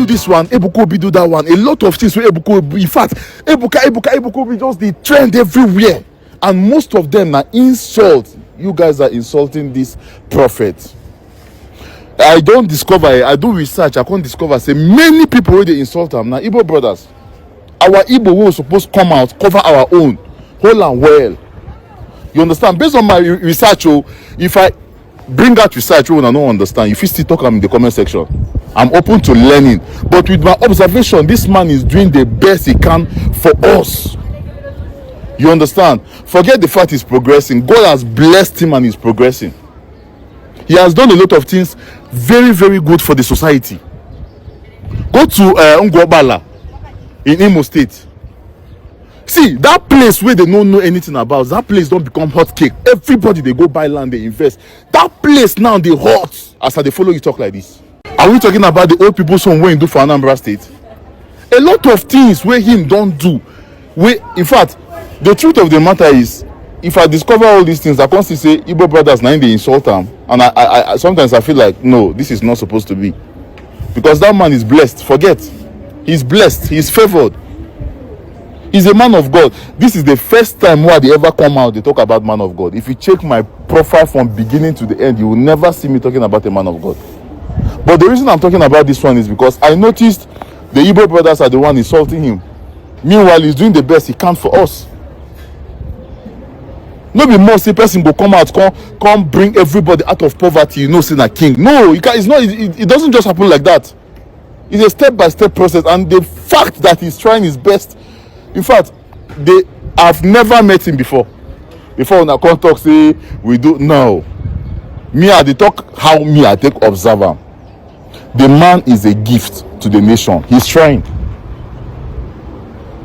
do this one, Ebuka Obi do that one. A lot of things with Ebuka Obi. In fact, Ebuka Obi just the trend everywhere. And most of them are insult. You guys are insulting this prophet. I don't discover, I do research, I can't discover. Say many people where they insult them. Now, Igbo brothers, our Igbo will supposed to come out, cover our own, whole and well. You understand? Based on my research, if I bring out research, I don't understand. If you still talk in the comment section, I'm open to learning. But with my observation, this man is doing the best he can for us. You understand? Forget the fact he's progressing. God has blessed him and he's progressing. He has done a lot of things very, very good for the society. Go to Ngwabala in Imo State. See, that place where they don't know anything about, that place don't become hot cake. Everybody, they go buy land, they invest. That place now, they hot as they follow you talk like this. Are we talking about the old people some way in do for Anambra State? A lot of things where him don't do. In fact, the truth of the matter is, if I discover all these things, I can't say Igbo brothers now they insult them, and I sometimes I feel like no, this is not supposed to be, because that man is blessed. Forget, he's blessed, he's favored, he's a man of God. This is the first time where they ever come out they talk about man of God. If you check my profile from beginning to the end, you will never see me talking about a man of God. But the reason I'm talking about this one is because I noticed the Igbo brothers are the one insulting him. Meanwhile, he's doing the best he can for us. No be more say person go come out, come bring everybody out of poverty, you know, saying a king. No, it's not. It doesn't just happen like that. It's a step-by-step process, and the fact that he's trying his best. In fact, I've never met him before. Before when I come talk, say we do no. Me I dey talk how me I take observe him. The man is a gift to the nation. He's trying.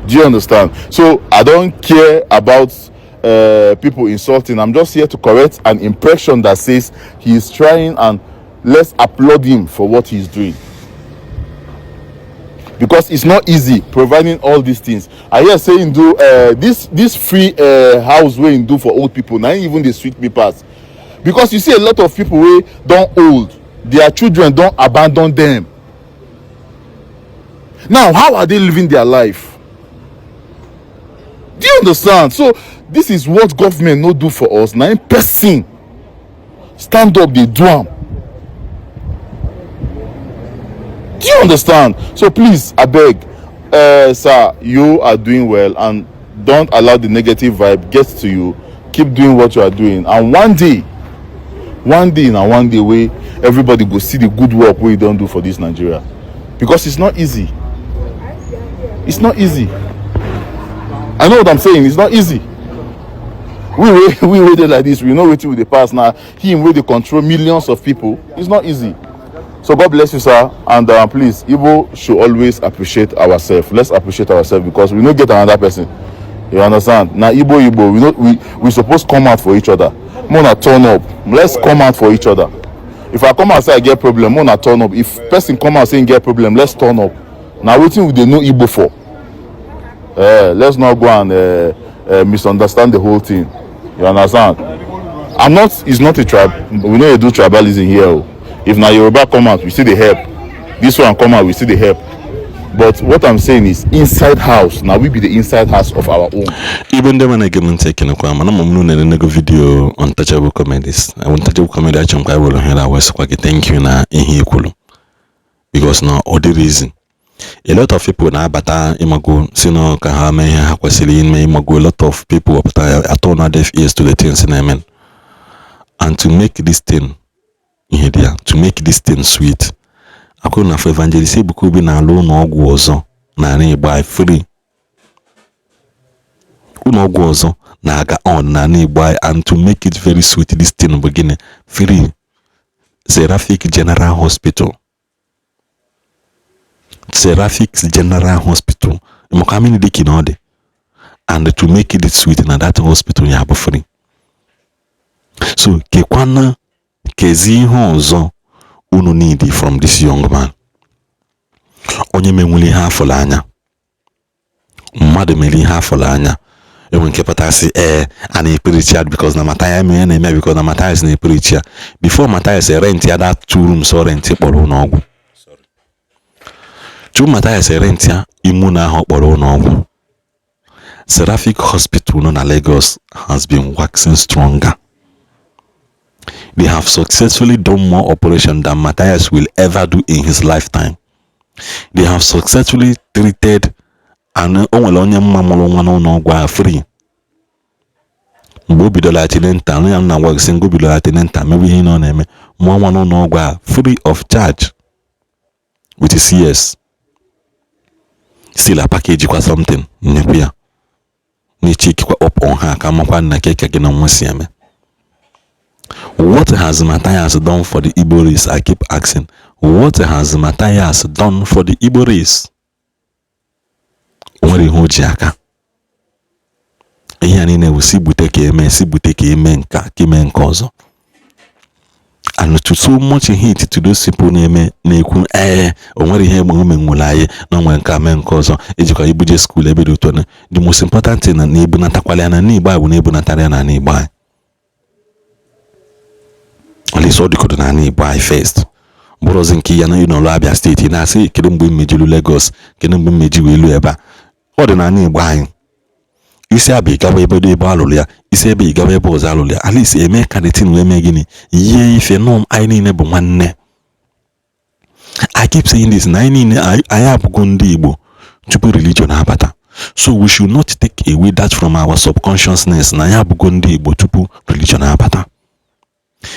Do you understand? So I don't care about people insulting. I'm just here to correct an impression that says he is trying, and let's applaud him for what he's doing, because it's not easy providing all these things. I hear saying do this free house where you do for old people, not even the sweet papers, because you see a lot of people where don't old, their children don't abandon them. Now how are they living their life? Do you understand? So this is what government no do for us. Now in person stand up, they do them. Do you understand? So please, I beg, sir, you are doing well, and don't allow the negative vibe get to you. Keep doing what you are doing, and one day where everybody go see the good work we don't do for this Nigeria, because it's not easy. It's not easy. I know what I'm saying. It's not easy. We waited like this. We know waiting with the past now. Him where they control millions of people. It's not easy. So God bless you, sir. And please, Igbo should always appreciate ourselves. Let's appreciate ourselves, because we don't get another person. You understand? Now Igbo, we supposed to come out for each other. Mona turn up. Let's come out for each other. If I come out say I get problem, Mona turn up. If person come out saying get problem, let's turn up. Now waiting with the no Igbo for. Let's not go and misunderstand the whole thing. You understand? It's not a tribe. We know you do tribalism here. If now Yoruba come out, we see the help. This one come out, we see the help. But what I'm saying is, inside house, now we be the inside house of our own. Even the man I get taking a crime, I'm video Untouchable Comedies. Untouchable Comedies, I will hear I was quite thank you na in here. Because now, all the reason. A lot of people now, but imago, sino kahame hakwasili in me imago. A lot of people are turn deaf ears to the things in amen. And to make this thing to make this thing sweet, I couldn't have Evangelist Ebuka Obi na alone or gozo na buy free. Uno gozo na ga on na buy, and to make it very sweet, this thing beginning free. Seraphic General Hospital. Seraphic General Hospital. Mokamini de kinode. And to make it sweet na that hospital you have free. So kekwana kezi hozo unu need from this young man. Onye menwuli hafula anya. Mmadu meli hafula anya. Ewen kepatasi ani preacher because na Mataya me because na Mataya is na preacher. Before Mataya say rent ya that 2 rooms or rent polo no. Chukwu Matthias rent ya imu na ahụ kpọrọ ụlọọgwụ. Seraphic Hospital nọ na Lagos has been waxing stronger. They have successfully done more operations than Matthias will ever do in his lifetime. They have successfully treated and onwere onye mma mụrụ nwa n'ụlọọgwụ a free. Mgbe o bidoro atinenta, onye na agwa gị ngo bidoro atinenta mewe ihe ọ na-eme mụọ nwa n'ụlọọgwụ a free of charge with CS. Still a package kwa something nyekwa ya. N'echikwa up on ha ka makwa na keke gị na nwa si eme. What has Matthias done for the Igbo race? I keep asking. What has Matthias done for the Igbo race? Onwere ihe o ji aka. Ihe a niile bụ si bute ka eme nka ka eme nke ọzọ. And to so much hate to those people na-ekwu onwere ihe omume nwere anyị na onwere nke ame nke ọzọ ejikwa ibuje school ebe dị otu. The most important thing na ebunatakwala ya na n'Igbo bụ na ebunatara ya na n'Igbo anyị. At least all the code na Igbo anyị first. Bụrụzi nke ya na ụlọ Abia steeti na-asị kedu mgbe mmejilu Lagos, kedu mgbe mmeji wee elu ebe a. Ọ dị na Igbo anyị. Isi abịa gawa ebe alụrụ ya, isi ebe ịgawa ebe ọzọ alụrụ ya. At least eme ka the thing wee mee gịnị ihe ife nọm anyị niile bụ nwanne. I keep saying this, na anyị niile anyị abụgo ndị Igbo tupu religion abata. So we should not take away that from our subconsciousness na anyị abụgo ndị Igbo tupu religion abata.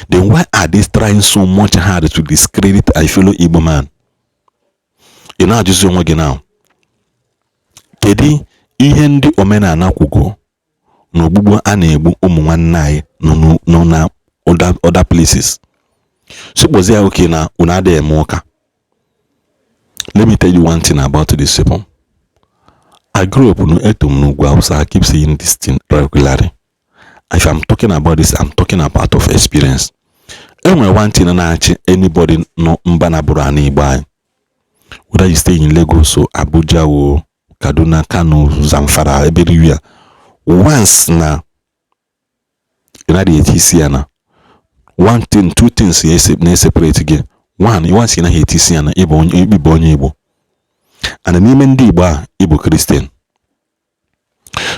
Then why are they trying so much hard to discredit a fellow Igbo man? Ị na-ajụzi onwe gị now, kedu ihe ndị omenala kwugo n'ogbugbo a na-egbu ụmụ nwanne anyị nọ na other places? Suppose ya okay na una dey eme ụka. Let me tell you one thing about this people. I grew up in N'Ugwu Hausa. I keep saying this thing regularly. If I'm talking about this, I'm talking about of experience. Enwere one thing na-achị anybody no mba na bụrụ ana Igbo anyị. Whether you stay in Lagos or Abuja or Kaduna, Kano, Zamfara, everywhere. Once na the ATC na one thing, two things na separate again. One, once na ATC na Igbo onye Igbo. And n'ime ndị Igbo a Igbo Christian.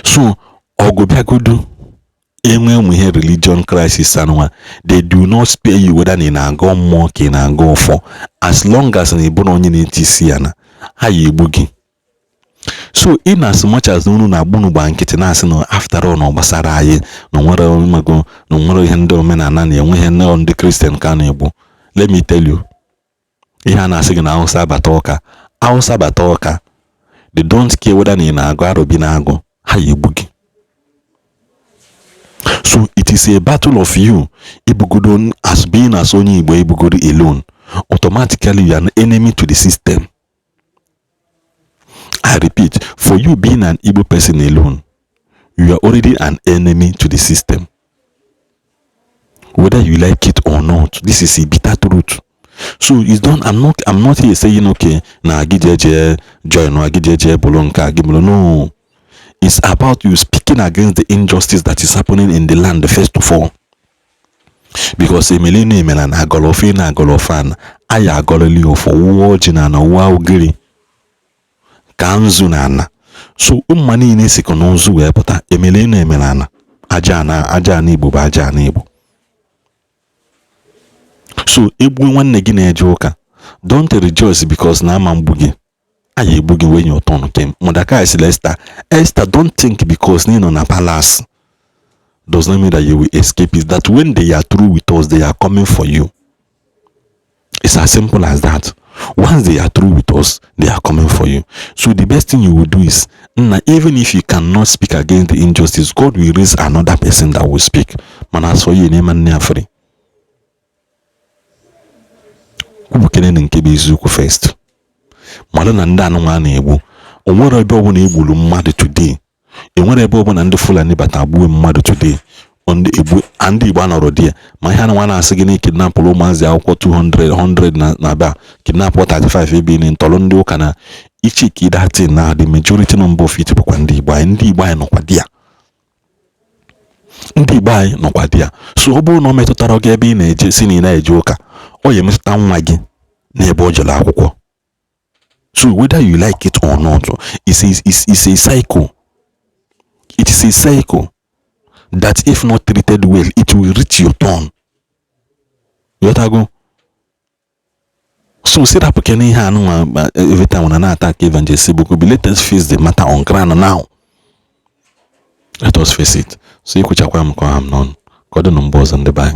So ogobiagodu enwe ihe religion crisis anwa, they do not spare you whether ni na-agọ mmụọ ka ị na-agọ ọfọ. As long as na Igbo na onye na-ATC ya na ha ya egbu gị. So in as much as unu na-agbu n'ugba nkịtị na-asị na after all na gbasara anyị na nwere ihe ndị omenala na-enwe ihe ndị Christian ka na-egbu, let me tell you, ihe a na-asị gị na Hausa bata ọka, they don't care whether na ị na-agụ Arobi na-agụ, ha ya egbu gị. So it is a battle of you Ibugodo as being as onye Igbo Ibugodo alone. Automatically you are an enemy to the system. I repeat, for you being an Igbo person alone, you are already an enemy to the system. Whether you like it or not, this is a bitter truth. So it's done. I'm not here saying okay, na gijeje join or gijeje bolonka gimolo. No. It's about you speaking against the injustice that is happening in the land first of all. Because emelini emelan agolofina agolofan aya agololi ofo wojina na wa ugiri kanzu na. So umani ni sikononzu wepota emelini emelana aja na Igbo ba aja na Igbo. So egbu nwanne gị na-eje ụka, don't rejoice because na ama mgbu gị. Aya egbu gị when your turn came. Mordecai is Esther, don't think because you know na palace does not mean that you will escape. Is that when they are through with us, they are coming for you. It's as simple as that. Once they are through with us, they are coming for you. So the best thing you will do is, even if you cannot speak against the injustice, God will raise another person that will speak. Man, as for you, name and free. First. Malona ndano nwana egbu. Onwere ebe ọbụla egburu mmadụ today. Enwere ebe ọbụla ndị Fulani bata gbuo mmadụ today. Ndị Igbo anọrọ die. Ma ihe nwa na-asị gị na kidnap ụmụazị akwụkwọ 100 na ba. Kidnap 35 ebe ni ntọrọ ndị ụka na ichi kidati na the majority number of it bụkwa ndị Igbo. Ndị Igbo anyị nọkwa dia. Ndị Igbo anyị nọkwa dia. So ọ bụrụ na ọ metụtara gị ebe ị na-eje si na ị na-eje ụka, ọ ya emetụta nwa gị n'ebe ọ jere akwụkwọ. So whether you like it or not, it's a cycle. It is a cycle that if not treated well, it will reach your turn. You go. So sit up every time when I attack Evangelist Ebuka Obi, let us face the matter on ground now. Let us face it. So you could check I'm none. God numbers on the back.